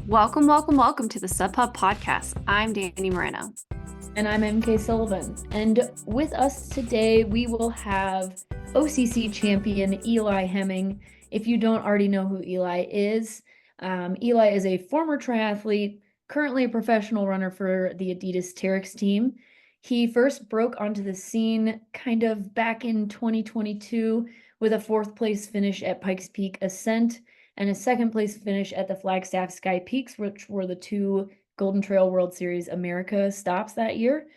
Welcome to the Sub Hub podcast. I'm Danny Moreno. And I'm MK Sullivan. And with us today, we will have OCC champion Eli Hemming. If you don't already know who Eli is a former triathlete, currently a professional runner for the Adidas Terrex team. He first broke onto the scene kind of back in 2022 with a fourth place finish at Pikes Peak Ascent and a second place finish at the Flagstaff Sky Peaks, which were the two Golden Trail World Series America stops that year,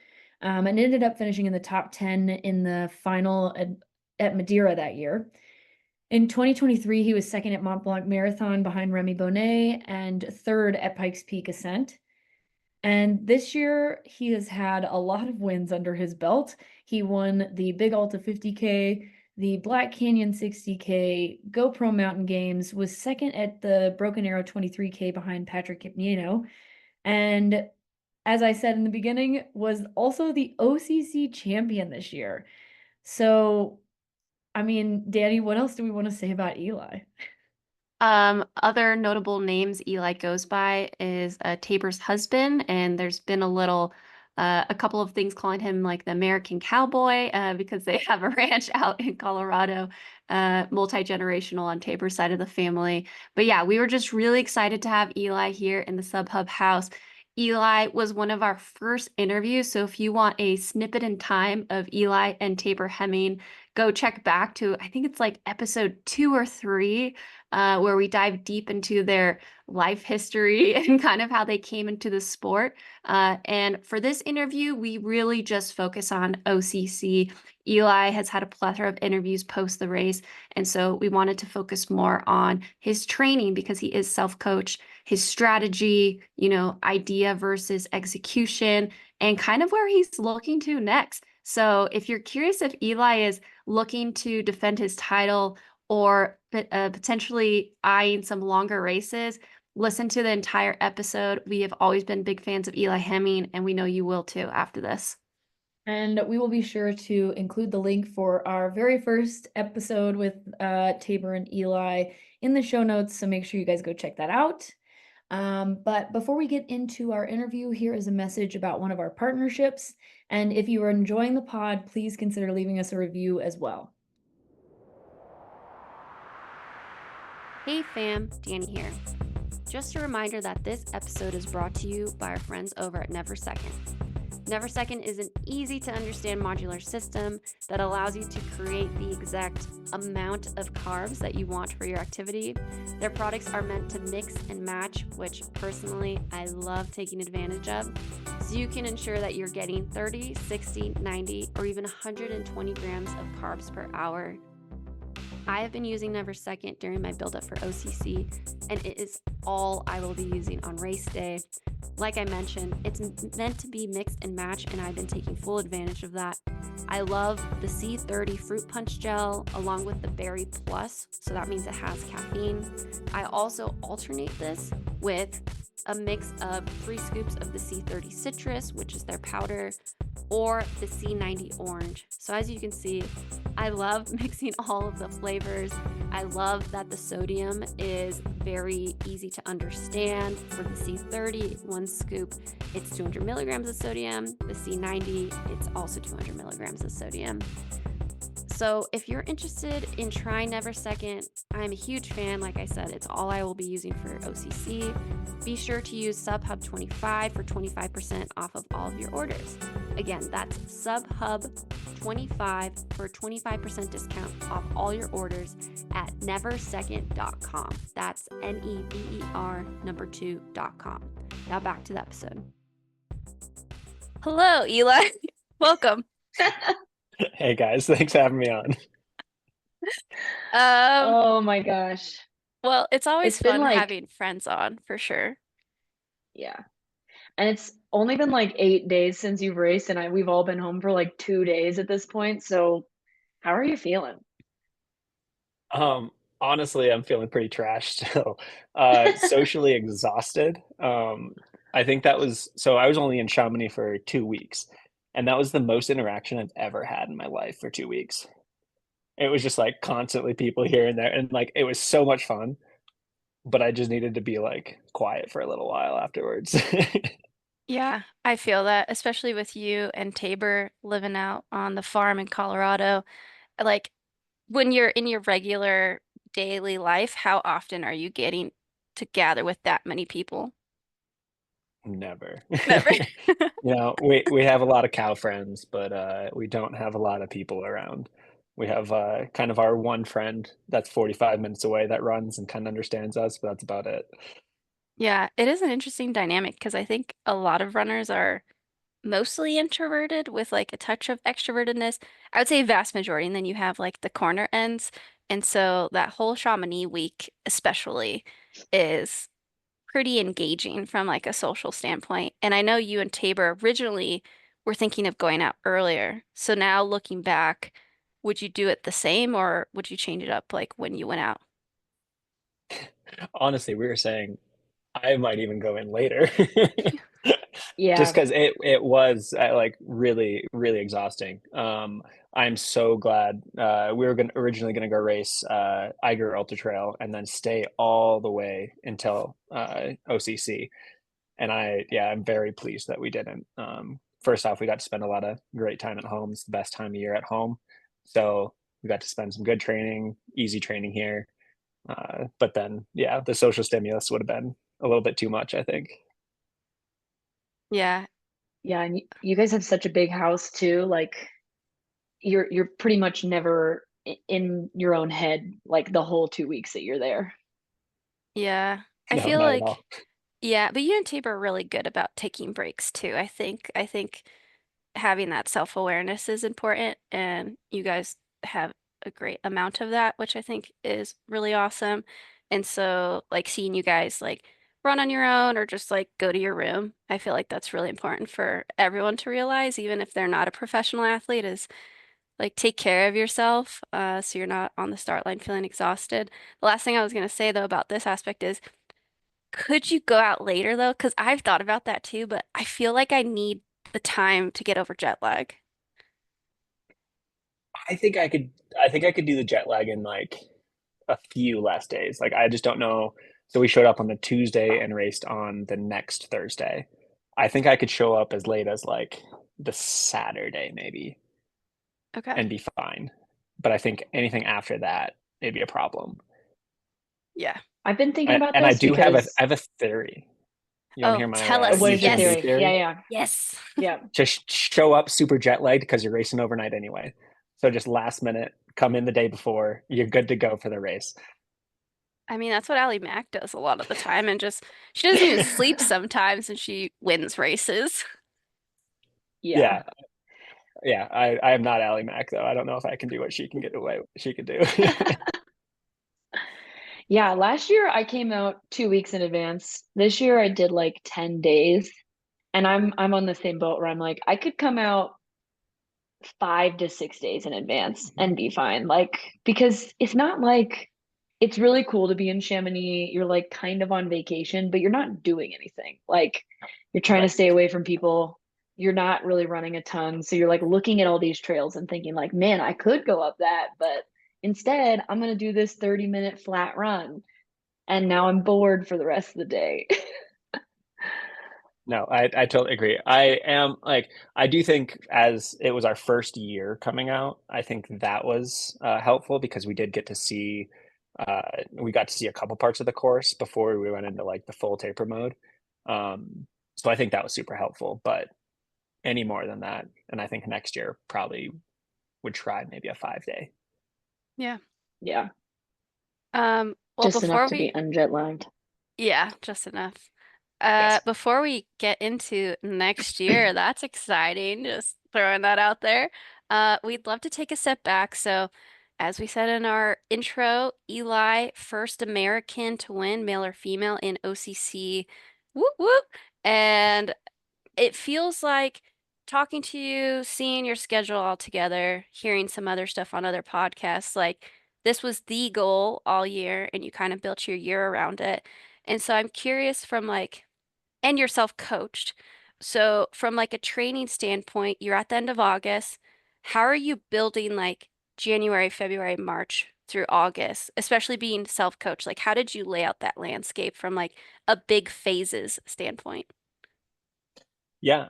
and ended up finishing in the top 10 in the final at Madeira that year. In 2023, he was second at Mont Blanc Marathon behind Remy Bonnet and third at Pikes Peak Ascent. And this year, he has had a lot of wins under his belt. He won the Big Alta 50K, the Black Canyon 60K, GoPro Mountain Games, was second at the Broken Arrow 23K behind Patrick Kipnieno, and as I said in the beginning, was also the OCC champion this year. So, I mean, Danny, what else do we want to say about Eli? Other notable names Eli goes by is Tabor's husband, and there's been a couple of things calling him like the American cowboy because they have a ranch out in Colorado, multi-generational on Tabor's side of the family. But yeah, we were just really excited to have Eli here in the Sub Hub house. Eli was one of our first interviews, so if you want a snippet in time of Eli and Tabor Hemming, go check back to, I think it's like episode 2 or 3, where we dive deep into their life history and kind of how they came into the sport. And for this interview, we really just focus on OCC. Eli has had a plethora of interviews post the race, and so we wanted to focus more on his training because he is self-coached, his strategy, idea versus execution, and kind of where he's looking to next. So if you're curious if Eli is looking to defend his title or potentially eyeing some longer races, listen to the entire episode. We have always been big fans of Eli Hemming, and we know you will too after this. And we will be sure to include the link for our very first episode with Tabor and Eli in the show notes, so make sure you guys go check that out. But before we get into our interview, here is a message about one of our partnerships. And if you are enjoying the pod, please consider leaving us a review as well. Hey fam, Danny here. Just a reminder that this episode is brought to you by our friends over at Neversecond. Neversecond is an easy to understand modular system that allows you to create the exact amount of carbs that you want for your activity. Their products are meant to mix and match, which personally I love taking advantage of. So you can ensure that you're getting 30, 60, 90, or even 120 grams of carbs per hour. I have been using Neversecond during my build-up for OCC, and it is all I will be using on race day. Like I mentioned, it's meant to be mixed and matched, and I've been taking full advantage of that. I love the C30 Fruit Punch Gel along with the Berry Plus, so that means it has caffeine. I also alternate this with a mix of 3 scoops of the C30 Citrus, which is their powder, or the C90 Orange. So as you can see, I love mixing all of the flavors. I love that the sodium is very easy to understand. For the C30, 1 scoop, it's 200 milligrams of sodium. The C90, it's also 200 milligrams of sodium. So if you're interested in trying Neversecond, I'm a huge fan. Like I said, it's all I will be using for OCC. Be sure to use SubHub25 for 25% off of all of your orders. Again, that's SubHub25 for 25% discount off all your orders at neversecond.com. That's NEVER2.com. Now back to the episode. Hello, Eli. Welcome. Hey guys, thanks for having me on. Oh my gosh. Well, it's always fun having friends on, for sure. Yeah. And it's only been like 8 days since you've raced, and we've all been home for like 2 days at this point. So how are you feeling? Honestly, I'm feeling pretty trash still. Socially exhausted. I think I was only in Chamonix for 2 weeks, and that was the most interaction I've ever had in my life for 2 weeks. it was just like constantly people here and there, and like it was so much fun. But I just needed to be like quiet for a little while afterwards. Yeah, I feel that, especially with you and Tabor living out on the farm in Colorado. Like when you're in your regular daily life, how often are you getting to gather with that many people? Never. Never. We have a lot of cow friends, but we don't have a lot of people around. We have kind of our one friend that's 45 minutes away that runs and kind of understands us, but that's about it. Yeah, it is an interesting dynamic because I think a lot of runners are mostly introverted with like a touch of extrovertedness. I would say vast majority, and then you have like the corner ends. And so that whole Chamonix week especially is pretty engaging from like a social standpoint. And I know you and Tabor originally were thinking of going out earlier. So now looking back, would you do it the same or would you change it up like when you went out? Honestly, we were saying I might even go in later. Just Yeah. because it was like really really exhausting. I'm so glad we were originally gonna go race Eiger Ultra Trail and then stay all the way until OCC. And I'm very pleased that we didn't. First off, we got to spend a lot of great time at home. It's the best time of year at home, so we got to spend some good training, easy training here. But then, yeah, the social stimulus would have been a little bit too much, I think. Yeah. Yeah, and you guys have such a big house too. Like you're pretty much never in your own head like the whole 2 weeks that you're there. Yeah. I No, feel not at like all. yeah, but you and Tabor are really good about taking breaks too. I think having that self-awareness is important and you guys have a great amount of that, which I think is really awesome. And so like seeing you guys like run on your own or just like go to your room, I feel like that's really important for everyone to realize, even if they're not a professional athlete, is like take care of yourself, so you're not on the start line feeling exhausted. The last thing I was gonna say though about this aspect is could you go out later though? Because I've thought about that too, but I feel like I need the time to get over jet lag. I think I could. I think I could do the jet lag in like a few less days. Like I just don't know. So we showed up on the Tuesday and raced on the next Thursday. I think I could show up as late as like the Saturday maybe Okay. and be fine. But I think anything after that may be a problem. Yeah. I've been thinking about And I this do have a because I have a theory. You want to Oh, hear my tell us. what is your UTMB theory? Yes. Yeah, theory? yeah, Yes. yeah. Just show up super jet lagged because you're racing overnight anyway. So just last minute, come in the day before, you're good to go for the race. I mean, that's what Ally Mack does a lot of the time and just she doesn't even sleep sometimes and she wins races. Yeah. Yeah, yeah. I am not Ally Mack though. I don't know if I can do what she can get away. She could do. Yeah, last year I came out 2 weeks in advance. This year I did like 10 days. And I'm on the same boat where I'm like, I could come out 5 to 6 days in advance and be fine. Like, because it's not like it's really cool to be in Chamonix. You're like kind of on vacation, but you're not doing anything. Like, you're trying to Right. stay away from people. You're not really running a ton. So you're like looking at all these trails and thinking, like, man, I could go up that, but instead, I'm going to do this 30-minute flat run. And now I'm bored for the rest of the day. No, I totally agree. I am like I do think as it was our first year coming out, I think that was helpful because we did get to see uh, we got to see a couple parts of the course before we went into like the full taper mode. So I think that was super helpful. But any more than that, and I think next year probably would try maybe a 5 day. Yeah. Yeah, Well, just enough before to be we unjet lagged. yeah, just enough. Yes. Before we get into next year, that's exciting. Just throwing that out there. We'd love to take a step back. So, as we said in our intro, Eli, first American to win, male or female, in OCC. Whoop whoop. And it feels like talking to you, seeing your schedule all together, hearing some other stuff on other podcasts, like this was the goal all year, and you kind of built your year around it. And so I'm curious from like, and you're self-coached. So from like a training standpoint, you're at the end of August. How are you building like January, February, March through August, especially being self-coached, like how did you lay out that landscape from like a big phases standpoint? Yeah.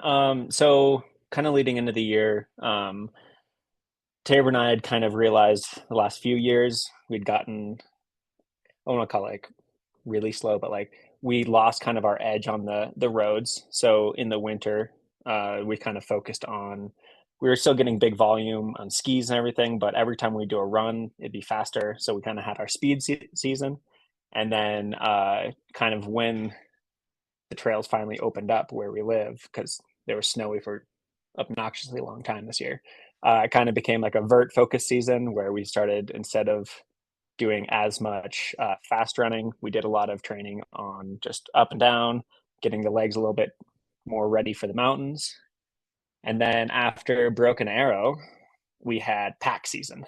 So kind of leading into the year, Tabor and I had kind of realized the last few years we'd gotten, I don't want to call it like really slow, but like we lost kind of our edge on the roads. So in the winter, we kind of focused on, we were still getting big volume on skis and everything, but every time we do a run, it'd be faster. So we kind of had our speed season. And then kind of when the trails finally opened up where we live, because they were snowy for obnoxiously long time this year, it kind of became like a vert focus season where we started, instead of doing as much fast running, we did a lot of training on just up and down, getting the legs a little bit more ready for the mountains. And then after Broken Arrow, we had pack season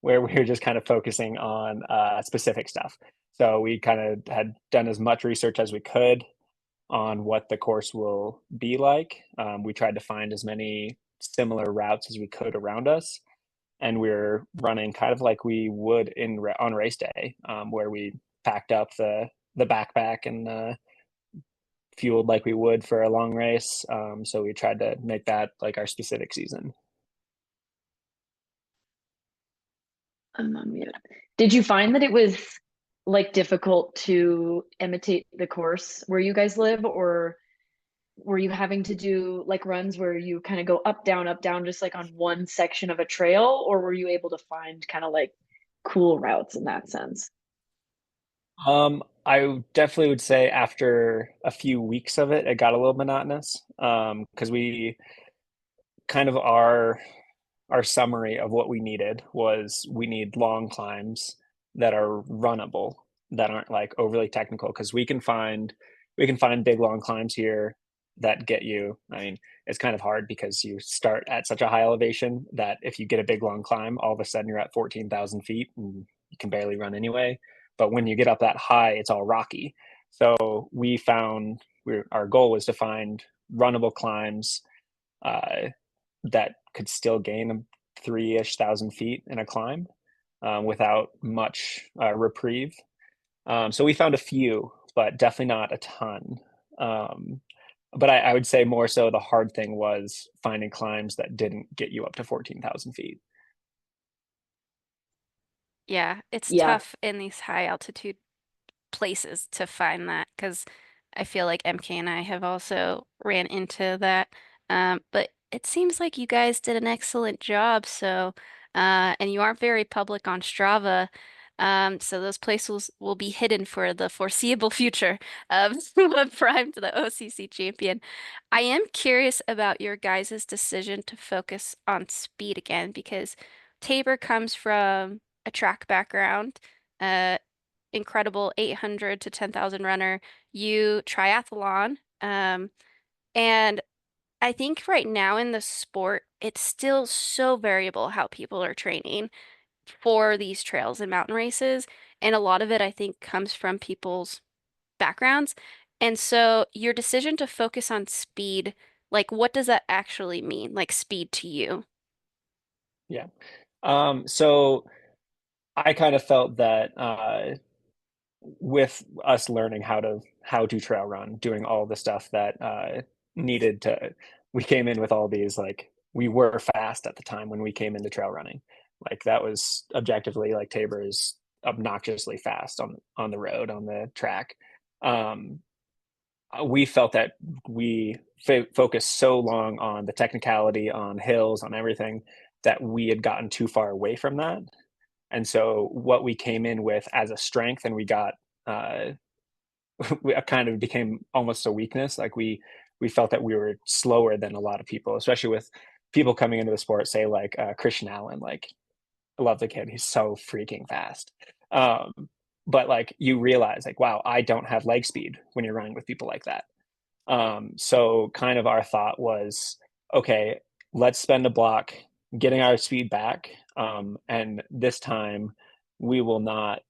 where we were just kind of focusing on specific stuff. So we kind of had done as much research as we could on what the course will be like. We tried to find as many similar routes as we could around us, and we're running kind of like we would on race day, where we packed up the backpack and fueled like we would for a long race. So we tried to make that like our specific season. I'm on mute. Did you find that it was like difficult to imitate the course where you guys live, or were you having to do like runs where you kind of go up, down, just like on one section of a trail, or were you able to find kind of like cool routes in that sense? I definitely would say after a few weeks of it, it got a little monotonous, because we kind of our summary of what we needed was we need long climbs that are runnable, that aren't like overly technical, because we can find big long climbs here that get you, I mean, it's kind of hard because you start at such a high elevation that if you get a big long climb, all of a sudden you're at 14,000 feet and you can barely run anyway. But when you get up that high, it's all rocky. So we found, our goal was to find runnable climbs uh, that could still gain 3-ish thousand feet in a climb, without much reprieve. So we found a few, but definitely not a ton. But I would say more so the hard thing was finding climbs that didn't get you up to 14,000 feet. Yeah, it's Yeah. tough in these high altitude places to find that because I feel like MK and I have also ran into that. But it seems like you guys did an excellent job. So, and you aren't very public on Strava. So those places will be hidden for the foreseeable future of what primed the OCC champion. I am curious about your guys' decision to focus on speed again because Tabor comes from a track background. Uh, Incredible 800 to 10,000 runner, you triathlon. And I think right now in the sport, it's still so variable how people are training for these trails and mountain races. And a lot of it, I think, comes from people's backgrounds. And so your decision to focus on speed, like what does that actually mean? Like speed to you? Yeah. So I kind of felt that with us learning how to trail run, doing all the stuff that needed to, we came in with all these, like, we were fast at the time when we came into trail running. Like that was objectively, like, Tabor is obnoxiously fast on the road, on the track. Um, we felt that we focused so long on the technicality, on hills, on everything, that we had gotten too far away from that. And so what we came in with as a strength, and we got, uh, we kind of became almost a weakness. Like we felt that we were slower than a lot of people, especially with people coming into the sport, say like Christian Allen. Like, I love the kid; he's so freaking fast. Um, but like you realize, like, wow, I don't have leg speed when you're running with people like that. So kind of our thought was, okay, let's spend a block getting our speed back, and this time we will not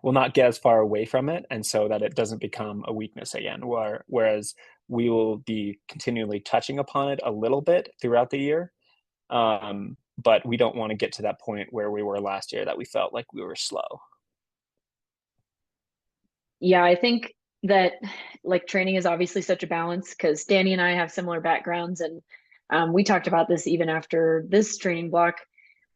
will not get as far away from it, and so that it doesn't become a weakness again. Whereas we will be continually touching upon it a little bit throughout the year, but we don't want to get to that point where we were last year that we felt like we were slow. Yeah, I think that like training is obviously such a balance because Danny and I have similar backgrounds, and we talked about this even after this training block.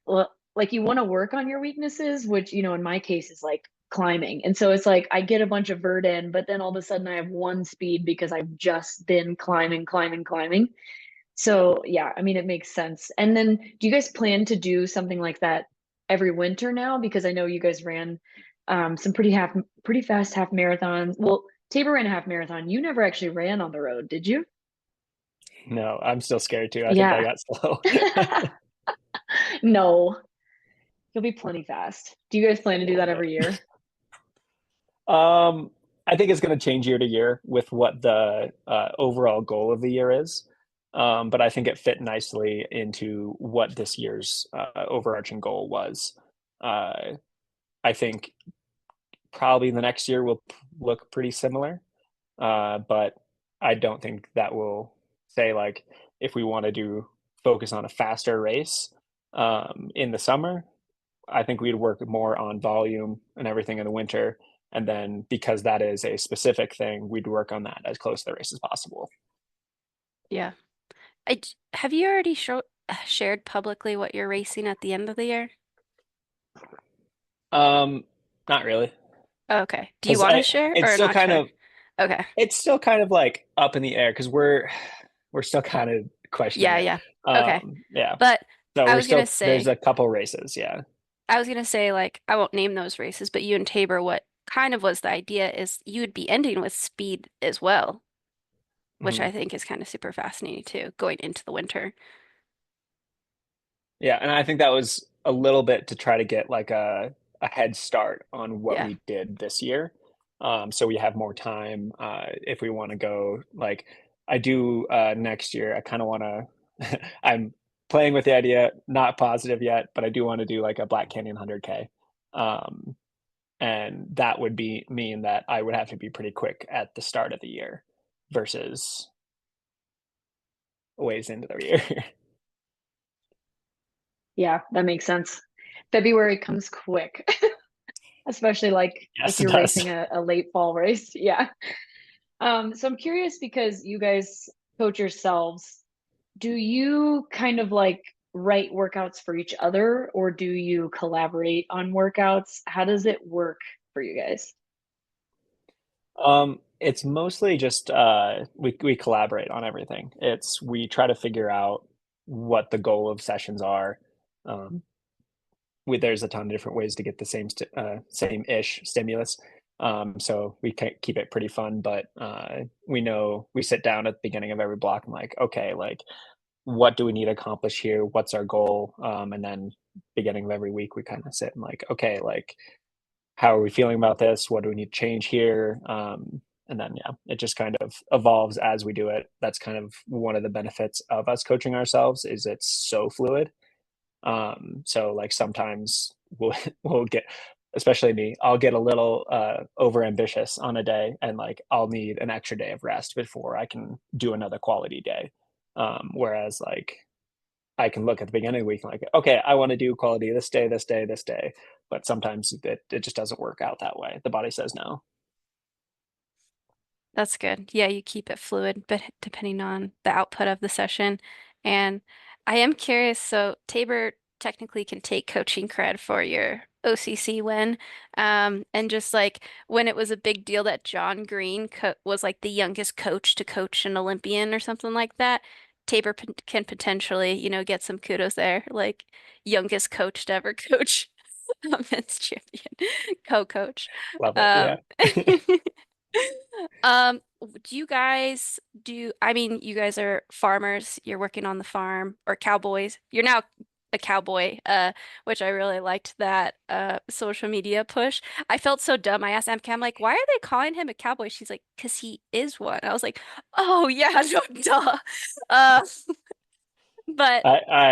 Well, like you want to work on your weaknesses, which, in my case is like climbing. And so it's like I get a bunch of vert in, but then all of a sudden I have one speed because I've just been climbing. So yeah, I mean, it makes sense. And then do you guys plan to do something like that every winter now? Because I know you guys ran some pretty fast half marathons. Well, Tabor ran a half marathon. You never actually ran on the road, did you? No, I'm still scared too. I think I Yeah. got slow. No, you'll be plenty fast. Do you guys plan to do that every year? I think it's going to change year to year with what the overall goal of the year is. But I think it fit nicely into what this year's overarching goal was. I think probably the next year will look pretty similar, but I don't think that will say like if we want to focus on a faster race in the summer. I think we'd work more on volume and everything in the winter. And then because that is a specific thing, we'd work on that as close to the race as possible. Yeah. Have you already shared publicly what you're racing at the end of the year? Not really. Oh, okay. Do you 'Cause want to share it's or still not kind share? of Okay. it's still kind of like up in the air because we're still kind of questioning Yeah, it. yeah. Okay. Yeah. But So I was gonna there's say, a couple races, yeah. like, I won't name those races, but you and Tabor, what kind of was the idea is you would be ending with speed as well, which Mhm. I think is kind of super fascinating too, going into the winter. Yeah, and I think that was a little bit to try to get like a head start on what Yeah. we did this year. So we have more time if we want to go like I do next year. I kind of want to I'm playing with the idea, not positive yet, but I do want to do like a Black Canyon 100K. Um, and that would mean that I would have to be pretty quick at the start of the year versus ways into the year. Yeah, that makes sense. February comes quick, especially like if Yes, it you're does. racing a late fall race. Yeah. So I'm curious because you guys coach yourselves. Do you kind of like write workouts for each other or do you collaborate on workouts? How does it work for you guys? It's mostly just we collaborate on everything. We try to figure out what the goal of sessions are. Um, there's a ton of different ways to get the same-ish stimulus. So we keep it pretty fun, but we know we sit down at the beginning of every block and like, okay, like what do we need to accomplish here? What's our goal? And then beginning of every week, we kind of sit and like, okay, like how are we feeling about this? What do we need to change here? And then, yeah, it just kind of evolves as we do it. That's kind of one of the benefits of us coaching ourselves is it's so fluid. So like sometimes we'll get, especially me, I'll get a little over ambitious on a day and like I'll need an extra day of rest before I can do another quality day. Whereas like I can look at the beginning of the week and like, okay, I want to do quality this day, this day, this day. But sometimes it just doesn't work out that way. The body says no. That's good. Yeah, you keep it fluid, but depending on the output of the session. And I am curious, so Tabor technically can take coaching cred for your OCC win. And just like when it was a big deal that John Green co was like the youngest coach to coach an Olympian or something like that, Tabor can potentially, get some kudos there, like youngest coach to ever coach a men's champion, co-coach. Love it. Yeah. Um, do you guys I mean, you guys are farmers, you're working on the farm, or cowboys. You're now a cowboy, which I really liked that social media push. I felt so dumb. I asked MK, I'm like, why are they calling him a cowboy? She's like, because he is one. I was like, oh yeah, no, duh. Uh, but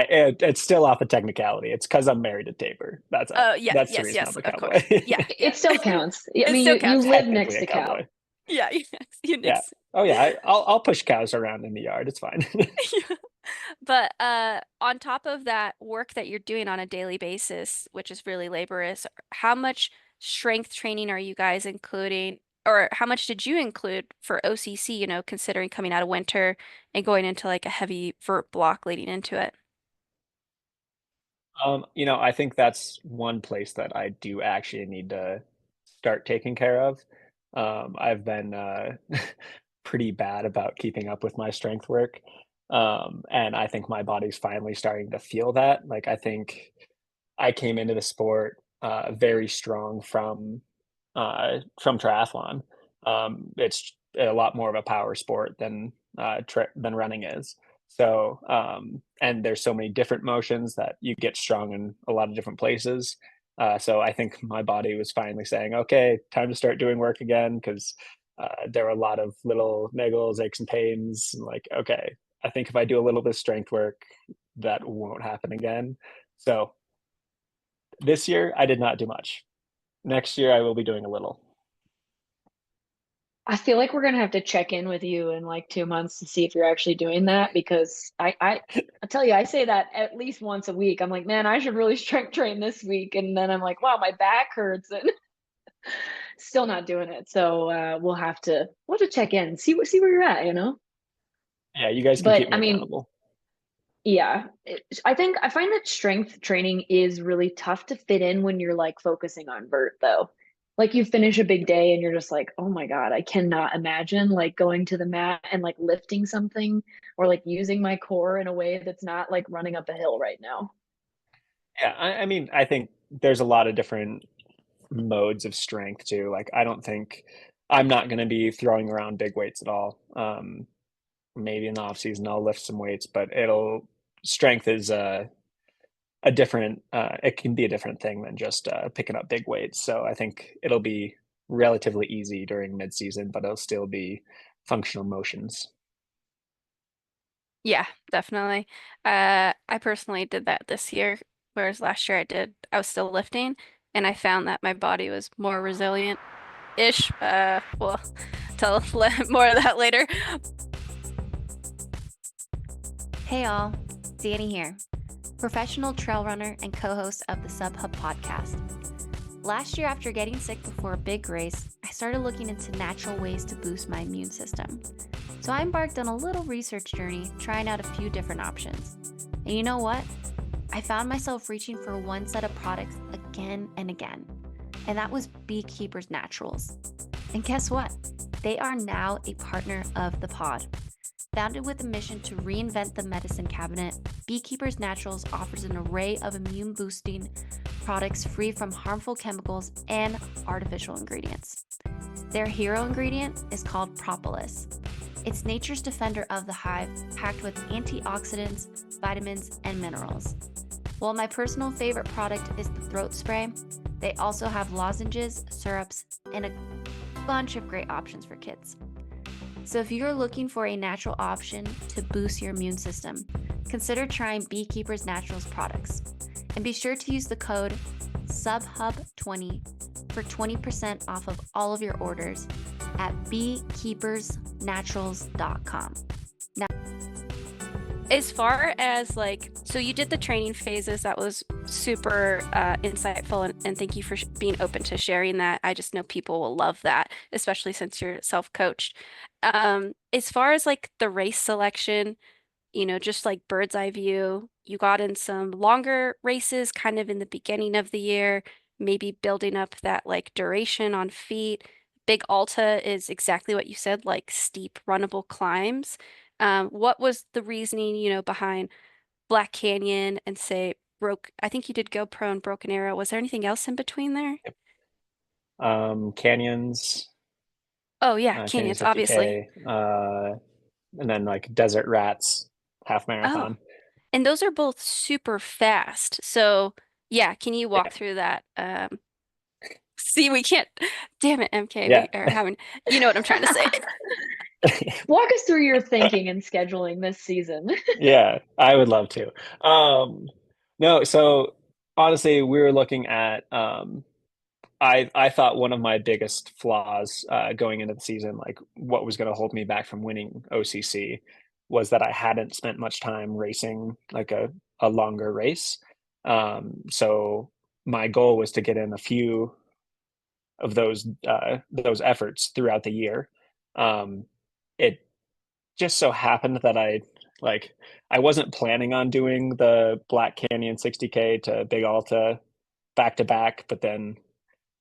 It's still off a technicality. It's because I'm married to Tabor. oh yeah, That's the yes, reason yes, I'm a of course. cowboy. Yeah, yeah. It still counts. I It mean, still you counts. live Technically next a to cow. cowboy. Yeah, you Yeah. next. Oh yeah. I'll push cows around in the yard. It's fine. But on top of that work that you're doing on a daily basis, which is really laborious, how much strength training are you guys including, or how much did you include for OCC, considering coming out of winter and going into like a heavy vert block leading into it? I think that's one place that I do actually need to start taking care of. I've been pretty bad about keeping up with my strength work. And I think my body's finally starting to feel that. Like, I think I came into the sport very strong from triathlon. It's a lot more of a power sport than running is. So, and there's so many different motions that you get strong in a lot of different places. So I think my body was finally saying, "Okay, time to start doing work again," because there were a lot of little niggles, aches, and pains. And like, okay, I think if I do a little bit of strength work, that won't happen again. So this year, I did not do much. Next year, I will be doing a little. I feel like we're gonna have to check in with you in like 2 months to see if you're actually doing that because I tell you, I say that at least once a week. I'm like, man, I should really strength train this week, and then I'm like, wow, my back hurts, and still not doing it. So we'll have to check in, see where you're at, you know. Yeah, you guys can But keep I me mean, accountable. yeah, I find that strength training is really tough to fit in when you're like focusing on vert though. Like you finish a big day and you're just like, oh my God, I cannot imagine like going to the mat and like lifting something or like using my core in a way that's not like running up a hill right now. Yeah, I mean, I think there's a lot of different modes of strength too. Like, I don't think I'm not going to be throwing around big weights at all. Maybe in the off season I'll lift some weights, but it'll strength is a different. It can be a different thing than just picking up big weights. So I think it'll be relatively easy during mid season, but it'll still be functional motions. Yeah, definitely. I personally did that this year, whereas last year I was still lifting, and I found that my body was more resilient-ish. Well, tell more of that later. Hey all, Danny here, professional trail runner and co-host of the Sub Hub podcast. Last year, after getting sick before a big race, I started looking into natural ways to boost my immune system. So I embarked on a little research journey, trying out a few different options. And you know what? I found myself reaching for one set of products again and again, and that was Beekeepers Naturals. And guess what? They are now a partner of the pod. Founded with a mission to reinvent the medicine cabinet, Beekeepers Naturals offers an array of immune-boosting products free from harmful chemicals and artificial ingredients. Their hero ingredient is called propolis. It's nature's defender of the hive, packed with antioxidants, vitamins, and minerals. While my personal favorite product is the throat spray, they also have lozenges, syrups, and a bunch of great options for kids. So if you're looking for a natural option to boost your immune system, consider trying Beekeepers Naturals products. And be sure to use the code SUBHUB20 for 20% off of all of your orders at beekeepersnaturals.com. Now, As far as like, so you did the training phases, that was super insightful, and thank you for being open to sharing that. I just know people will love that, especially since you're self-coached. As far as like the race selection, just like bird's eye view, you got in some longer races kind of in the beginning of the year, maybe building up that like duration on feet. Big Alta is exactly what you said, like steep runnable climbs. What was the reasoning, behind Black Canyon and say I think you did GoPro and Broken Arrow. Was there anything else in between there? Canyons, Oh yeah, Canyons canyons, obviously. 50K, and then like Desert Rats half Oh, marathon. and those are both super fast. So yeah, can you walk through that? See, we can't. Damn it, MK. Yeah. We are having. You know what I'm trying to say. Walk us through your thinking and scheduling this season. Yeah, I would love to. No, so honestly, we were looking at I thought one of my biggest flaws going into the season, like what was going to hold me back from winning OCC, was that I hadn't spent much time racing like a longer race. So my goal was to get in a few of those efforts throughout the year. It just so happened that I wasn't planning on doing the Black Canyon 60K to Big Alta back to back, but then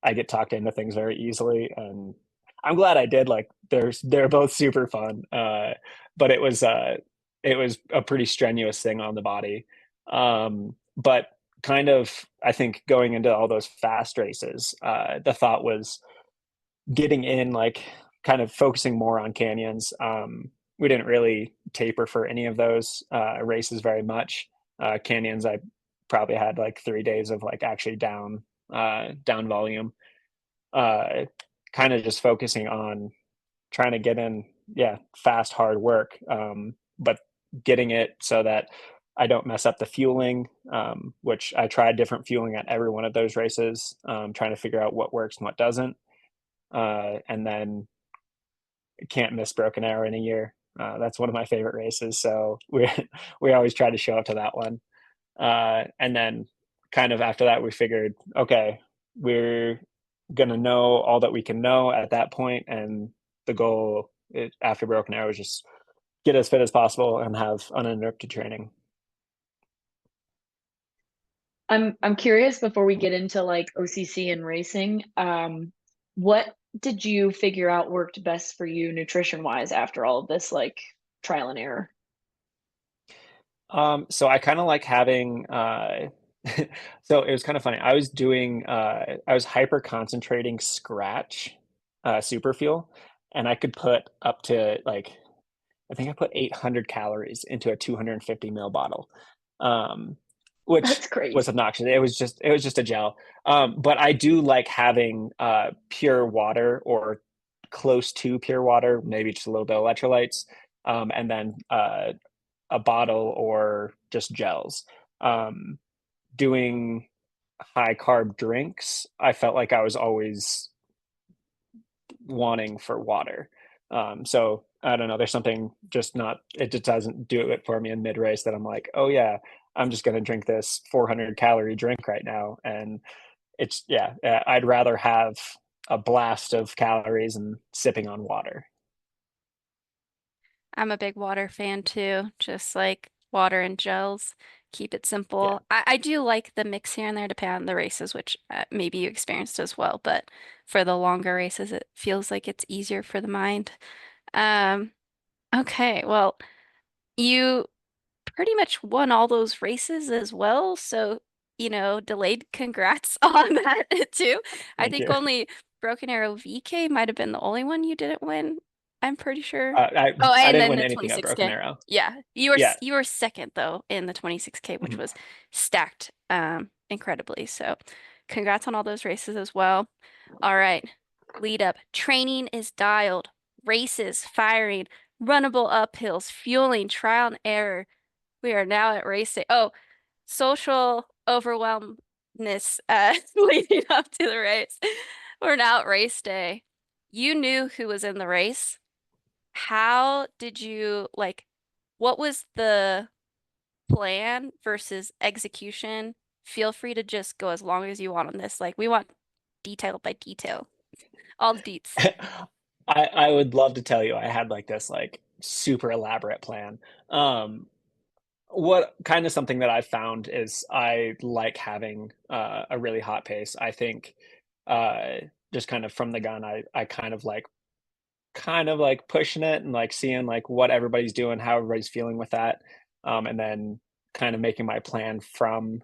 I get talked into things very easily, and I'm glad I did. Like they're both super fun, but it was a pretty strenuous thing on the body. But kind of, I think going into all those fast races, the thought was getting in, like kind of focusing more on canyons. We didn't really taper for any of those races very much. Canyons, I probably had like 3 days of like actually down volume. Kind of just focusing on trying to get in, fast, hard work, but getting it so that I don't mess up the fueling, which I tried different fueling at every one of those races, trying to figure out what works and what doesn't. And then can't miss Broken Arrow in a year. That's one of my favorite races, so we always try to show up to that one. And then kind of after that, we figured, okay, we're gonna know all that we can know at that point, and the goal after Broken Arrow is just get as fit as possible and have uninterrupted training. I'm curious before we get into like OCC and racing, what did you figure out worked best for you nutrition wise after all of this like trial and error? So I kind of like having so it was kind of funny. I was hyper concentrating scratch super fuel, and I could put up to like, I think I put 800 calories into a 250 ml bottle, which That's crazy. was obnoxious. It was just a gel. But I do like having pure water or close to pure water, maybe just a little bit of electrolytes, and then a bottle or just gels. Doing high carb drinks, I felt like I was always wanting for water. So I don't know, there's something just not, it just doesn't do it for me in mid race that I'm like, oh yeah, I'm just going to drink this 400 calorie drink right now. And it's, I'd rather have a blast of calories and sipping on water. I'm a big water fan too, just like water and gels. Keep it simple. I do like the mix here and there depending on the races, which maybe you experienced as well, but for the longer races, it feels like it's easier for the mind. Um, okay, well, you pretty much won all those races as well, so delayed congrats on that too. I Thank think you. only Broken Arrow VK might have been the only one you didn't win. I'm pretty sure. I Oh, I and didn't then win the anything at Broken 26K. Arrow. Yeah, Yeah. you were second though in the 26K, which Mhm. was stacked incredibly. So, congrats on all those races as well. All right, lead up. Training is dialed. Races firing. Runnable uphills. Fueling. Trial and error. We are now at race day. Oh, social overwhelmness leading up to the race. We're now at race day. You knew who was in the race. How did you like, what was the plan versus execution? Feel free to just go as long as you want on this. Like, we want detail by detail, all the deets. I would love to tell you I had like this like super elaborate plan. Um, what kind of something that I've found is I like having a really hot pace. I think just kind of from the gun, I kind of like pushing it and like seeing like what everybody's doing, how everybody's feeling with that, and then kind of making my plan from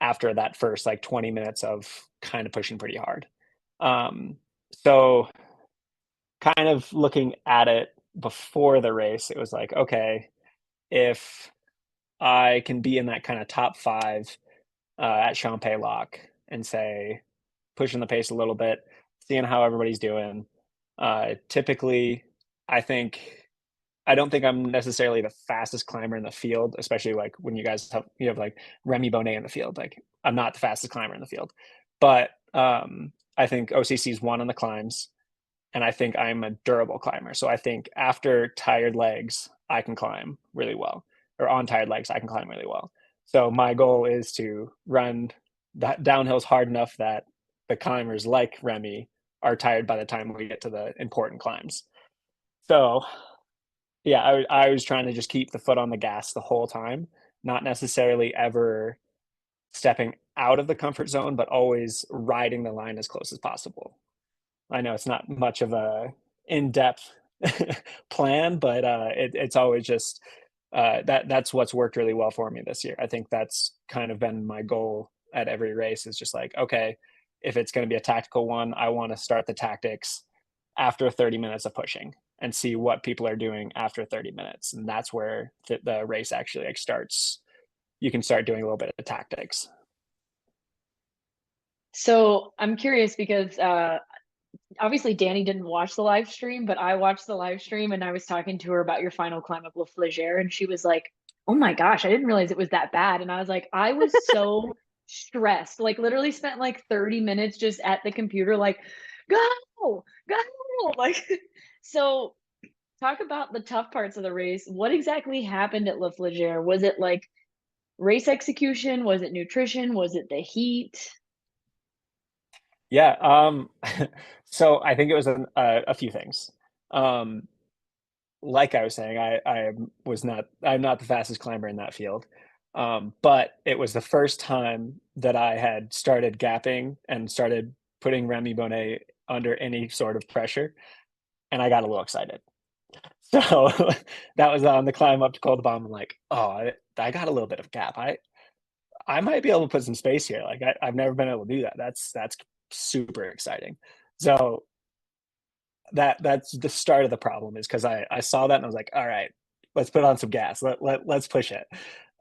after that first like 20 minutes of kind of pushing pretty hard. So kind of looking at it before the race, it was like, okay, if I can be in that kind of top 5 at Champé Lock and say pushing the pace a little bit, seeing how everybody's doing. Typically, I think I don't think I'm necessarily the fastest climber in the field, especially like when you have like Remy Bonnet in the field. Like I'm not the fastest climber in the field, but I think OCC's one on the climbs, and I think I'm a durable climber. So I think after tired legs, I can climb really well, or on tired legs, I can climb really well. So my goal is to run that downhills hard enough that the climbers like Remy are tired by the time we get to the important climbs. So yeah, I was trying to just keep the foot on the gas the whole time, not necessarily ever stepping out of the comfort zone, but always riding the line as close as possible. I know it's not much of a in-depth plan, but it's always just that's what's worked really well for me this year. I think that's kind of been my goal at every race is just like, okay, if it's going to be a tactical one, I want to start the tactics after 30 minutes of pushing and see what people are doing after 30 minutes. And that's where the race actually like starts. You can start doing a little bit of tactics. So I'm curious because obviously Danny didn't watch the live stream, but I watched the live stream and I was talking to her about your final climb up La Flégère, and she was like, "Oh my gosh, I didn't realize it was that bad." And I was like, I was so stressed, like literally spent like 30 minutes just at the computer, like, go, like. So talk about the tough parts of the race. What exactly happened at La Flégère? Was it like race execution? Was it nutrition? Was it the heat? Yeah. So I think it was a few things. Um, like I was saying, I'm not the fastest climber in that field. But it was the first time that I had started gapping and started putting Remy Bonnet under any sort of pressure, and I got a little excited. So that was on the climb up to Col de Bomb. I'm like, oh, I got a little bit of gap. I might be able to put some space here. Like I've never been able to do that. That's super exciting. So that's the start of the problem is because I saw that and I was like, all right, let's put on some gas. Let's push it.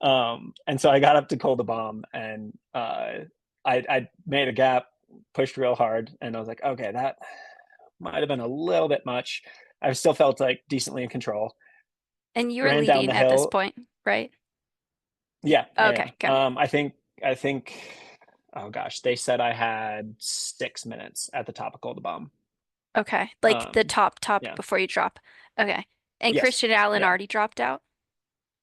And so I got up to Col de Bomb and I made a gap, pushed real hard, and I was like, okay, that might have been a little bit much. I still felt like decently in control. And you were Ran down the leading at this hill. point, right? Yeah, Okay, good. I think, oh gosh, they said I had 6 minutes at the top of Col de Bomb. Okay, like the top Yeah. before you drop. Okay. And Yes. Christian Allen Yeah. already dropped out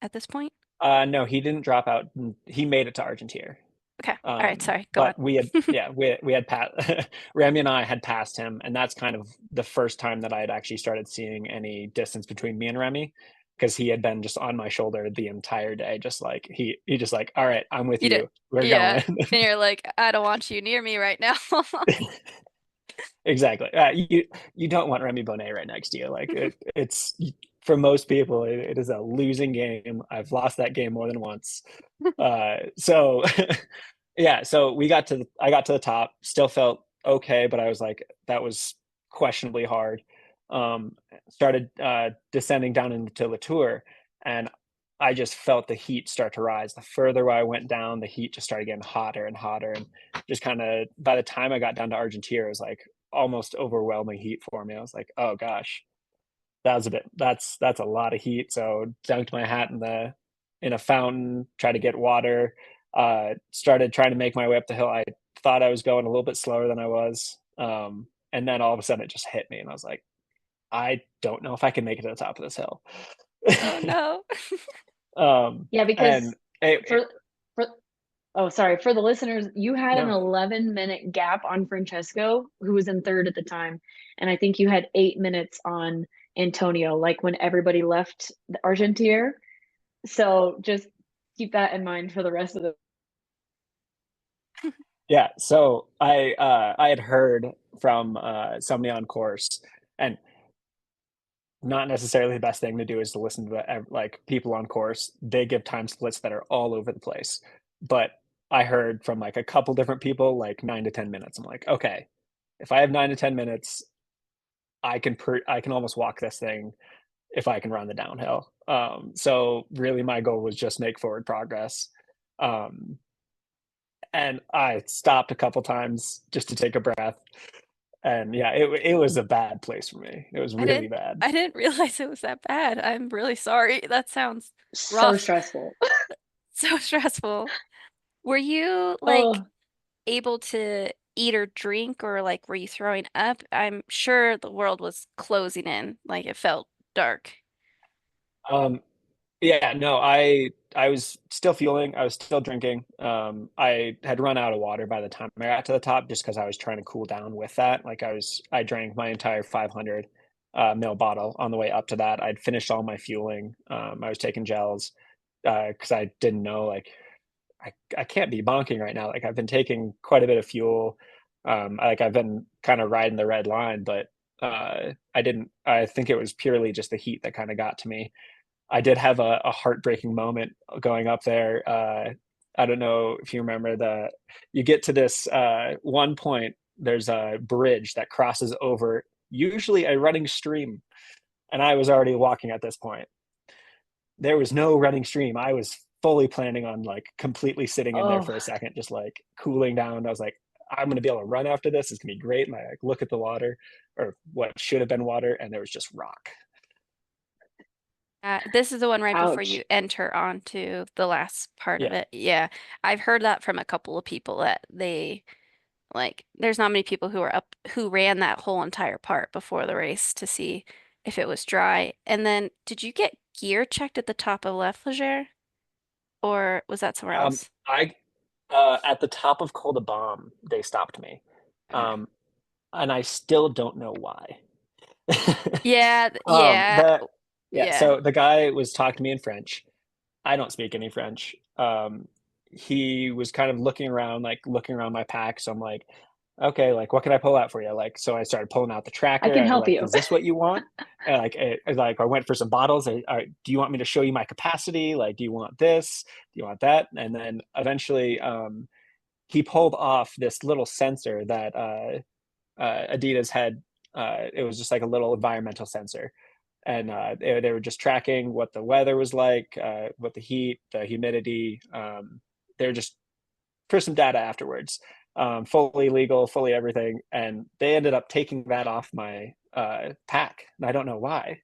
at this point? No, he didn't drop out. He made it to Argentière. Okay. All right, sorry. Go on. But we had, yeah, we had Remy and I had passed him, and that's kind of the first time that I had actually started seeing any distance between me and Remy, because he had been just on my shoulder the entire day, just like he just like, all right, I'm with You did, you. We're yeah. going. And you're like, I don't want you near me right now. Exactly. You don't want Remy Bonnet right next to you. Like it's for most people, it is a losing game. I've lost that game more than once. So yeah, so I got to the top, still felt okay, but I was like, that was questionably hard. Started descending down into Latour, and I just felt the heat start to rise. The further I went down, the heat just started getting hotter and hotter, and just kind of by the time I got down to Argentière, it was like almost overwhelming heat for me. I was like, oh gosh, that's a lot of heat. So dunked my hat in a fountain, tried to get water, started trying to make my way up the hill. I thought I was going a little bit slower than I was. And then all of a sudden it just hit me and I was like, I don't know if I can make it to the top of this hill. Oh no. Yeah, because and for oh, sorry, for the listeners, you had an No. 11-minute gap on Francesco, who was in third at the time, and I think you had 8 minutes on Antonio, like when everybody left the Argentière. So just keep that in mind for the rest of the. Yeah, so I had heard from somebody on course, and not necessarily the best thing to do is to listen to like people on course. They give time splits that are all over the place, but I heard from like a couple different people like 9 to 10 minutes. I'm like, okay, if I have 9 to 10 minutes, I can almost walk this thing if I can run the downhill. So really, my goal was just make forward progress. Um, and I stopped a couple times just to take a breath. And yeah, it was a bad place for me. It was really bad. I didn't realize it was that bad. I'm really sorry. That sounds So rough. stressful. So stressful. Were you like Oh, able to eat or drink, or like were you throwing up? I'm sure the world was closing in, like it felt dark. Um, yeah, no, I was still fueling. I was still drinking. I had run out of water by the time I got to the top, just because I was trying to cool down with that. Like I drank my entire 500 mil bottle on the way up to that. I'd finished all my fueling. I was taking gels because I didn't know, like, I can't be bonking right now. Like, I've been taking quite a bit of fuel. I've been kind of riding the red line, but I didn't. I think it was purely just the heat that kind of got to me. I did have a heartbreaking moment going up there. I don't know if you remember you get to this one point, there's a bridge that crosses over usually a running stream, and I was already walking at this point. There was no running stream. I was fully planning on like completely sitting in there Oh, for a second, just like cooling down. I was like, I'm going to be able to run after this. It's going to be great. And I like look at the water, or what should have been water, and there was just rock. This is the one right before ouch. you enter onto the last part of Yeah. it. Yeah, I've heard that from a couple of people that they like. There's not many people who are up who ran that whole entire part before the race to see if it was dry. And then, did you get gear checked at the top of La Flégère, or was that somewhere else? I at the top of Col de Bomb, they stopped me, Okay. um, and I still don't know why. Yeah, yeah, The Yeah, yeah. so the guy was talking to me in French. I don't speak any French. He was kind of looking around my pack. So I'm like, okay, like what can I pull out for you? Like, so I started pulling out the I tracker. can I help like, you. is this what you want? And like I went for some bottles. Do you want me to show you my capacity? Like, do you want this? Do you want that? And then eventually, he pulled off this little sensor that Adidas had. It was just like a little environmental sensor, and they were just tracking what the weather was like, what the heat, the humidity. They were just for some data afterwards. Fully legal, fully everything, and they ended up taking that off my pack. And I don't know why.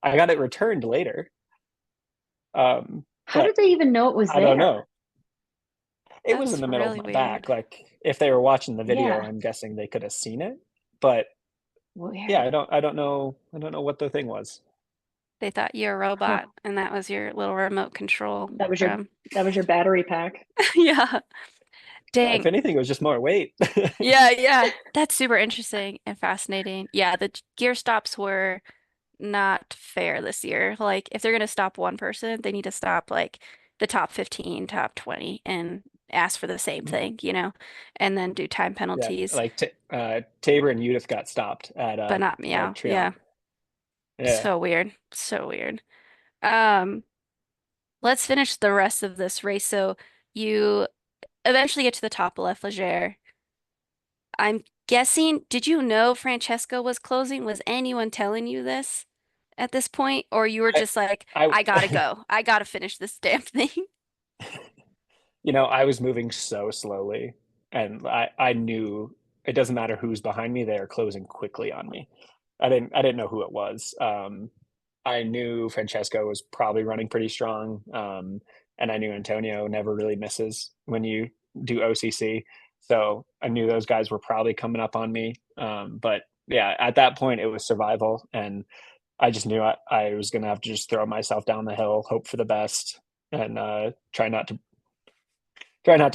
I got it returned later, How but did they even know it was I don't know. there? It was in That's the middle of really my weird. back. Like if they were watching the video, Yeah, I'm guessing they could have seen it. But yeah, weird. I don't know what the thing was. They thought you were a Huh. robot, and that was your little remote control That was your from. that was your battery pack. Yeah. Yeah, if Dang. anything, it was just more weight. Yeah, yeah. That's super interesting and fascinating. Yeah, the gear stops were not fair this year. Like, if they're gonna stop one person, they need to stop like the top 15, top 20, and ask for the same thing, and then do time Yeah, penalties. like Tabor and Udith got stopped But not at meow. Yeah. Trion. Yeah. So weird. So weird. Um, let's finish the rest of this race. So you eventually get to the top of La Flégère. I'm guessing, did you know Francesco was closing? Was anyone telling you this at this point? Or you were I just like, I I gotta go. I gotta finish this damn thing. I was moving so slowly, and I knew it doesn't matter who's behind me, they are closing quickly on me. I didn't know who it was. I knew Francesco was probably running pretty strong, and I knew Antonio never really misses when you do OCC. So I knew those guys were probably coming up on me. But yeah, at that point it was survival, and I just knew I was gonna have to just throw myself down the hill, hope for the best, and try not to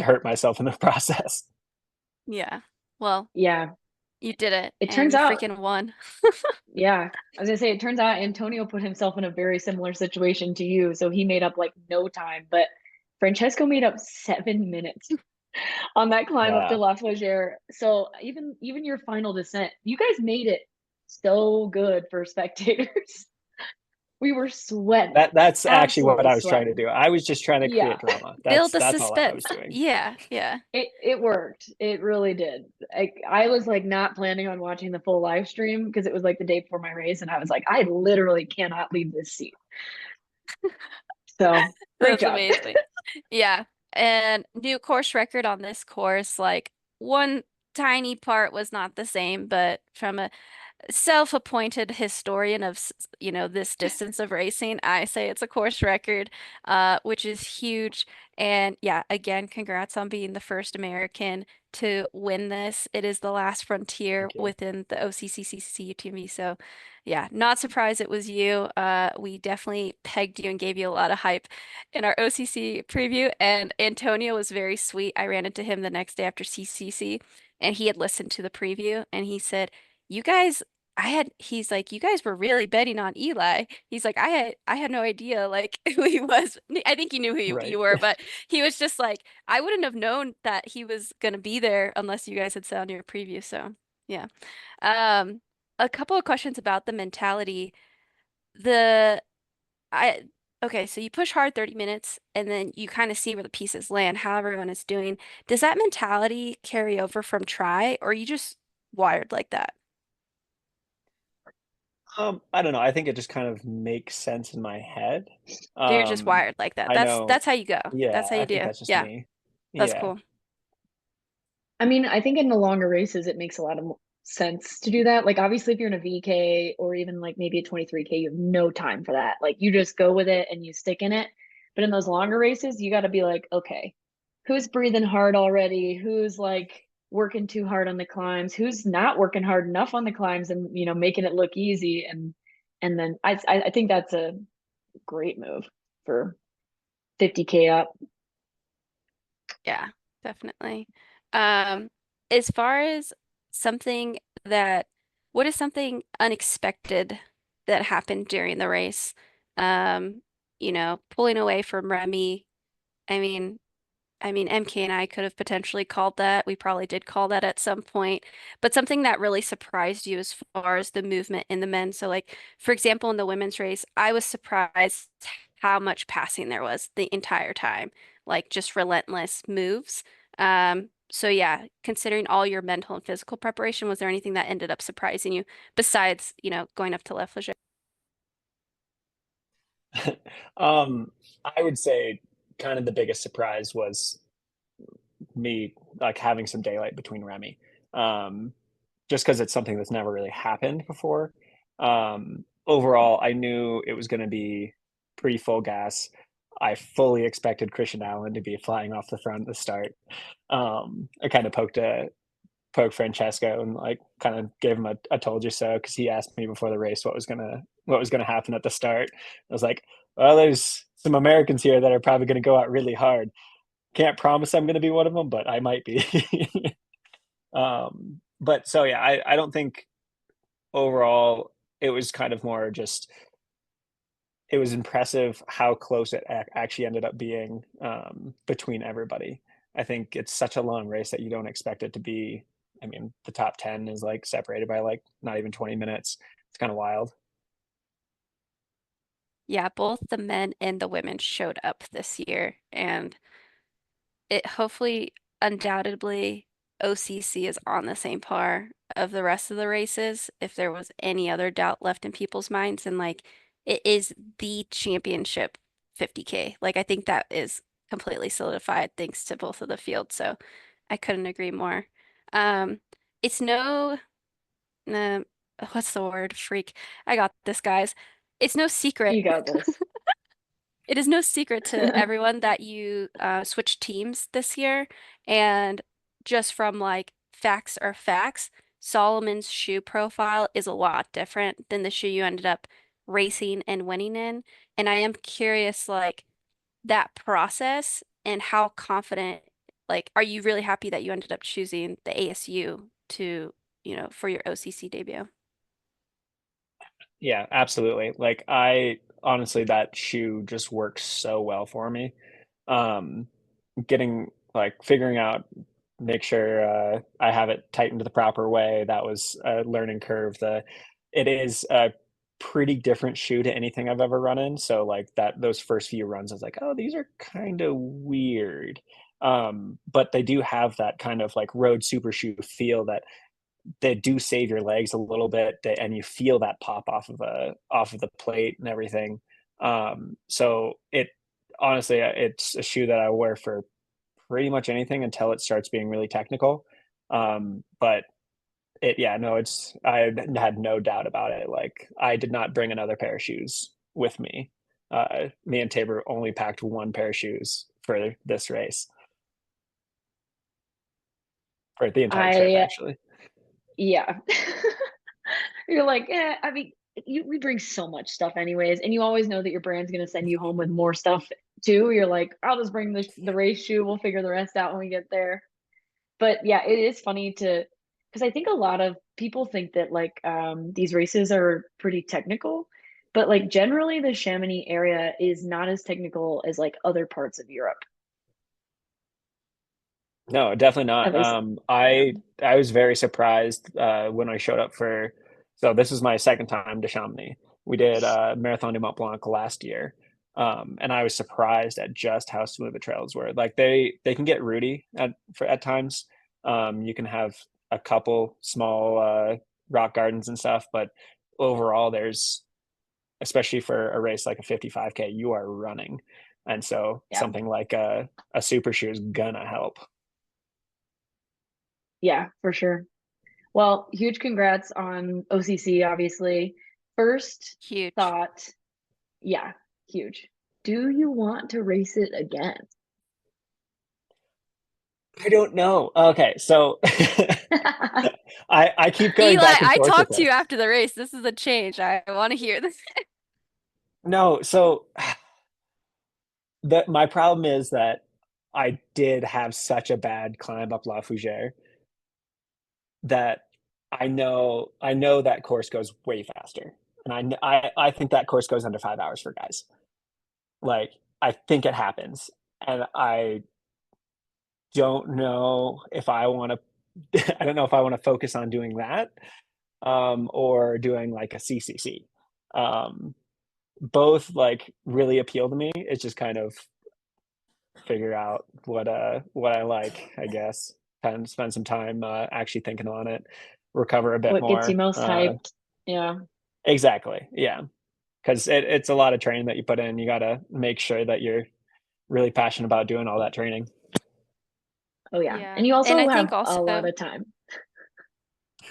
hurt myself in the process. Yeah. Well, Yeah, you did it it and turns you out, freaking won. yeah, I was gonna say it turns out Antonio put himself in a very similar situation to you, so he made up like no time, but Francesco made up 7 minutes on that climb up to Yeah, La Flégère. So even your final descent, you guys made it so good for spectators. We were sweating, that's actually what absolutely I was trying to sweating. do. I was just trying to Yeah, create drama. Build the That's all I was suspense. doing. Yeah, yeah. it worked. It really did. I was like not planning on watching the full live stream because it was like the day before my race, and I was like, I literally cannot leave this seat. So great That's job. amazing. Yeah. And new course record on this course, like one tiny part was not the same, but from self-appointed historian of this distance of racing, I say it's a course record, which is huge. And yeah, again, congrats on being the first American to win this. It is the last frontier Thank you. within the OCC UTMB. So yeah, not surprised it was you. We definitely pegged you and gave you a lot of hype in our OCC preview. And Antonio was very sweet. I ran into him the next day after CCC, and he had listened to the preview, and he said, you guys, he's like, you guys were really betting on Eli. He's like, I had no idea like who he was. I think he knew who Right. you were, but he was just like, I wouldn't have known that he was gonna be there unless you guys had said on your preview. So yeah. Um, a couple of questions about the mentality. The I Okay, so you push hard 30 minutes and then you kind of see where the pieces land, how everyone is doing. Does that mentality carry over from try, or are you just wired like that? I don't know. I think it just kind of makes sense in my head. You're just wired like that. I That's know. that's how you go. Yeah, That's how I you think do. that's just Yeah, me. that's Yeah. cool. I mean, I think in the longer races, it makes a lot of sense to do that. Like, obviously, if you're in a VK or even like maybe a 23K, you have no time for that. Like, you just go with it and you stick in it. But in those longer races, you got to be like, okay, who's breathing hard already? Who's like working too hard on the climbs? Who's not working hard enough on the climbs and making it look easy? And then I think that's a great move for 50K up. Yeah, definitely. Um, as far as something that, what is something unexpected that happened during the race? Um, pulling away from Remy. I mean, MK and I could have potentially called that. We probably did call that at some point. But something that really surprised you as far as the movement in the men. So, like, for example, in the women's race, I was surprised how much passing there was the entire time, like just relentless moves. So yeah, considering all your mental and physical preparation, was there anything that ended up surprising you besides, going up to La Flégère? Um, I would say kind of the biggest surprise was me like having some daylight between Remy. Um, just because it's something that's never really happened before. Overall, I knew it was going to be pretty full gas. I fully expected Christian Allen to be flying off the front at the start. I kind of poked Francesco and like kind of gave him a told you so because he asked me before the race what was gonna happen at the start. I was like, well, there's some Americans here that are probably going to go out really hard. Can't promise I'm going to be one of them, but I might be. But so yeah, I don't think overall it was kind of more just it was impressive how close it actually ended up being between everybody. I think it's such a long race that you don't expect it to be. I mean, the top 10 is like separated by like not even 20 minutes. It's kind of wild. Yeah, both the men and the women showed up this year, and it hopefully, undoubtedly, OCC is on the same par of the rest of the races. If there was any other doubt left in people's minds, and like it is the championship 50K. Like I think that is completely solidified thanks to both of the fields. So I couldn't agree more. Um, it's no, uh, what's the word? Freak. I got this, guys. It's no secret. You got this. It is no secret to everyone that you switched teams this year. And just from like facts are facts, Solomon's shoe profile is a lot different than the shoe you ended up racing and winning in. And I am curious, like that process and how confident, like, are you really happy that you ended up choosing the ASU to, for your OCC debut? Yeah, absolutely. Like I honestly that shoe just works so well for me. Um getting like figuring out make sure I have it tightened the proper way. That was a learning curve. The it is a pretty different shoe to anything I've ever run in. So like that those first few runs, I was like, oh, these are kind of weird. But they do have that kind of like road super shoe feel that they do save your legs a little bit, and you feel that pop off of the plate and everything. So it honestly, it's a shoe that I wear for pretty much anything until it starts being really technical. But I had no doubt about it. Like, I did not bring another pair of shoes with me. Me and Tabor only packed one pair of shoes for this race, for the entire trip, I actually. yeah. You're like, I mean, we bring so much stuff anyways, and you always know that your brand's gonna send you home with more stuff too. You're like, I'll just bring the race shoe. We'll figure the rest out when we get there. But yeah, it is funny to because I think a lot of people think that like these races are pretty technical, but like generally the Chamonix area is not as technical as like other parts of Europe. No, definitely At not. least, yeah. I was very surprised when I showed up for. So this is my second time to Chamonix. We did Marathon du Mont Blanc last year, and I was surprised at just how smooth the trails were. Like, they can get rooty at times. You can have a couple small rock gardens and stuff, but overall, there's, especially for a race like a 55K, you are running, and so Yeah. something like a super shoe is gonna help. Yeah, for sure. Well, huge congrats on OCC, obviously. First Huge. thought, yeah, huge. Do you want to race it again? I don't know. Okay, so I keep going Eli, back and I forth with talked to you this. after the race. This is a change. I want to hear this. No, so my problem is that I did have such a bad climb up La Fougère that I know that course goes way faster, and I think that course goes under 5 hours for guys. Like, I think it happens, and I don't know if I want to. I don't know if I want to focus on doing that, or doing like a CCC. Um, Both like really appeal to me. It's just kind of figure out what I like, I guess. Kind of spend some time actually thinking on it, recover a bit What gets you more. most hyped? Yeah. Exactly, yeah, because it's a lot of training that you put in. You got to make sure that you're really passionate about doing all that training. Oh, yeah. Yeah. And you And I also think have a lot also, of time.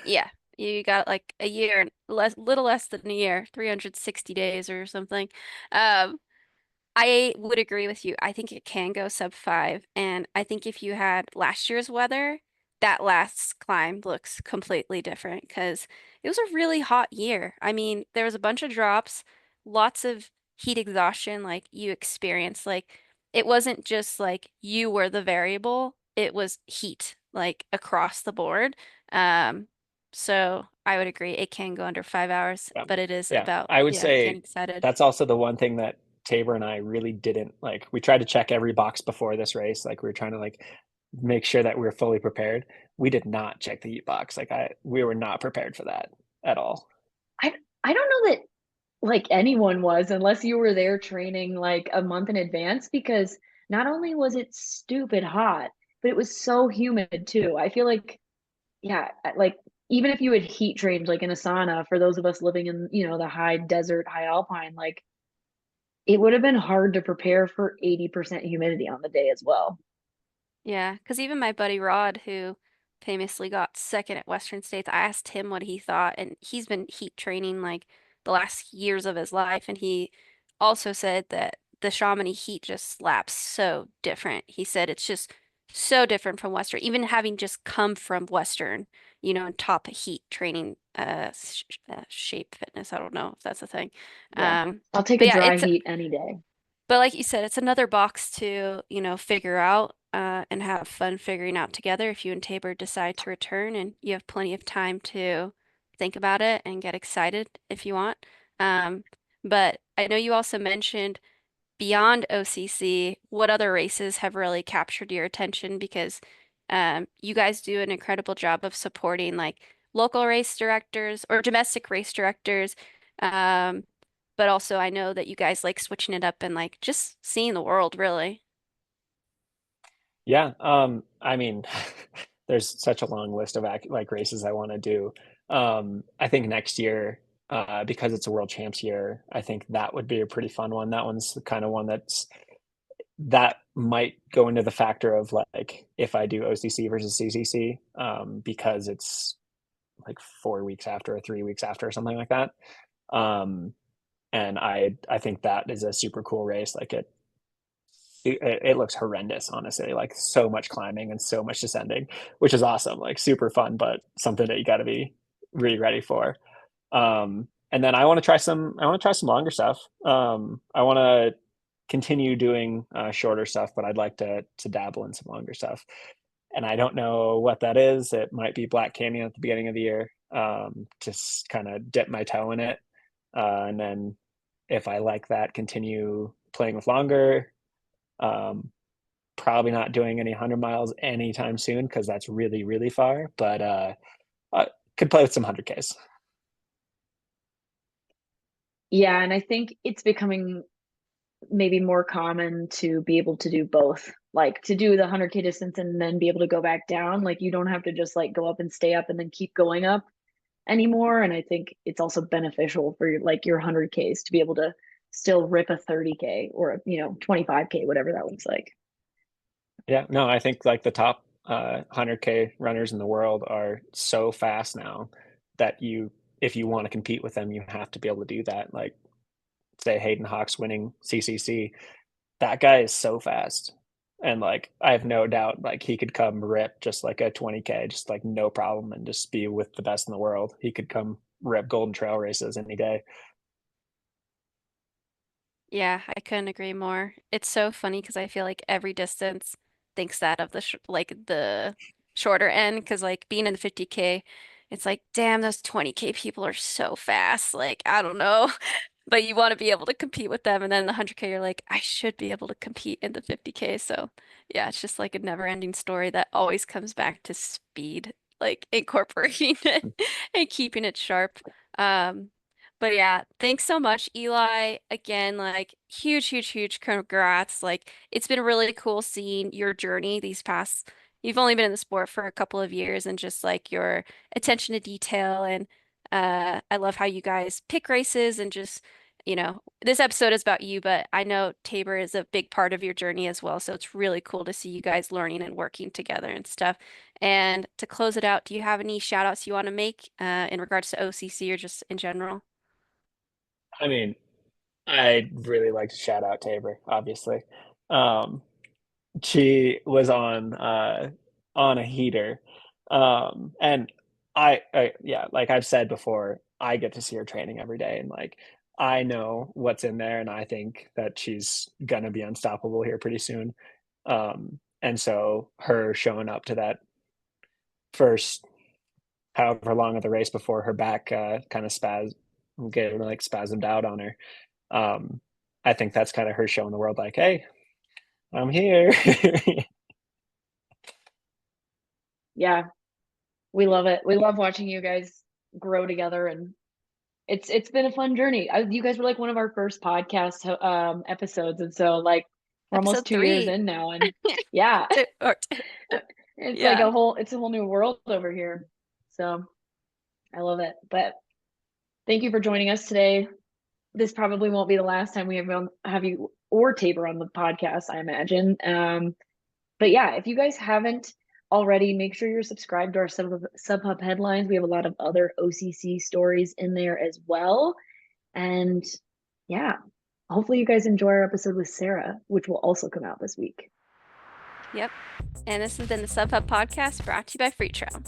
yeah, you got like a year, little less than a year, 360 days or something. Um, I would agree with you. I think it can go sub 5. And I think if you had last year's weather, that last climb looks completely different because it was a really hot year. I mean, there was a bunch of drops, lots of heat exhaustion like you experienced. Like it wasn't just like you were the variable, it was heat like across the board. Um, so I would agree it can go under 5 hours, Yeah, but it is yeah. about, I would yeah, say getting excited. that's also the one thing that Tabor and I really didn't like. We tried to check every box before this race. Like, we were trying to like make sure that we were fully prepared. We did not check the heat box. Like, we were not prepared for that at all. I I don't know that like anyone was unless you were there training like a month in advance because not only was it stupid hot, but it was so humid too. I feel like yeah, like even if you had heat trained like in a sauna for those of us living in, the high desert, high alpine, like it would have been hard to prepare for 80% humidity on the day as well. Yeah, because even my buddy Rod, who famously got second at Western States, I asked him what he thought, and he's been heat training like the last years of his life, and he also said that the Chamonix heat just slaps so different. He said it's just so different from Western, even having just come from Western, and top heat training, shape fitness. I don't know if that's a thing. Yeah. I'll take But a yeah, dry heat any day. but like you said, it's another box to, figure out and have fun figuring out together if you and Tabor decide to return and you have plenty of time to think about it and get excited if you want. Um, but I know you also mentioned beyond OCC, what other races have really captured your attention because you guys do an incredible job of supporting like local race directors or domestic race directors. Um, but also I know that you guys like switching it up and like just seeing the world really. Yeah, I mean, there's such a long list of like races I want to do. I think next year, because it's a world champs year, I think that would be a pretty fun one. That one's the kind of one that might go into the factor of like if I do OCC versus CCC, because like 4 weeks after or 3 weeks after or something like that. And I think that is a super cool race. Like it looks horrendous, honestly, like so much climbing and so much descending, which is awesome, like super fun, but something that you got to be really ready for. And then I want to try some longer stuff. I want to continue doing shorter stuff, but I'd like to dabble in some longer stuff. And I don't know what that is. It might be Black Canyon at the beginning of the year. Just kind of dip my toe in it. And then if I like that, continue playing with longer. Probably not doing any 100 miles anytime soon because that's really, really far, but I could play with some 100Ks. Yeah, and I think it's becoming maybe more common to be able to do both, like to do the 100K distance and then be able to go back down. Like you don't have to just like go up and stay up and then keep going up anymore. And I think it's also beneficial for your 100Ks to be able to still rip a 30K or 25K, whatever that looks like. Yeah, no, I think like the top 100K runners in the world are so fast now that if you want to compete with them, you have to be able to do that. Like say Hayden Hawks winning CCC, that guy is so fast. And like I have no doubt like he could come rip just like a 20K, just like no problem, and just be with the best in the world. He could come rip Golden Trail races any day. Yeah, I couldn't agree more. It's so funny because I feel like every distance thinks that of the the shorter end, because like being in the 50K, it's like, damn, those 20K people are so fast. Like, I don't know. But you want to be able to compete with them. And then the 100K, you're like, I should be able to compete in the 50K. So yeah, it's just like a never-ending story that always comes back to speed, like incorporating it and keeping it sharp. Um, but yeah, thanks so much, Eli. Again, like huge, huge, huge congrats. Like it's been really cool seeing your journey these past, you've only been in the sport for a couple of years, and just like your attention to detail. And I love how you guys pick races and just, this episode is about you, but I know Tabor is a big part of your journey as well. So it's really cool to see you guys learning and working together and stuff. And to close it out, do you have any shout outs you want to make in regards to OCC or just in general? I mean, I'd really like to shout out Tabor, obviously. Um, she was on a heater. And yeah, like I've said before, I get to see her training every day, and like I know what's in there, and I think that she's gonna be unstoppable here pretty soon. And so her showing up to that first however long of the race before her back kind of getting like spasmed out on her. Um, I think that's kind of her showing the world like, hey, I'm here. Yeah, we love it. We love watching you guys grow together, and it's been a fun journey. You guys were like one of our first podcast episodes, and so like we're almost Episode 2 years 3. in now, and yeah, Or- it's like Yeah. it's a whole new world over here. So I love it. But thank you for joining us today. This probably won't be the last time we have you or Tabor on the podcast, I imagine. But yeah, if you guys haven't already, make sure you're subscribed to our Sub-Hub headlines. We have a lot of other OCC stories in there as well. And yeah, hopefully you guys enjoy our episode with Sarah, which will also come out this week. Yep. And this has been the Sub Hub Podcast brought to you by Free Trail.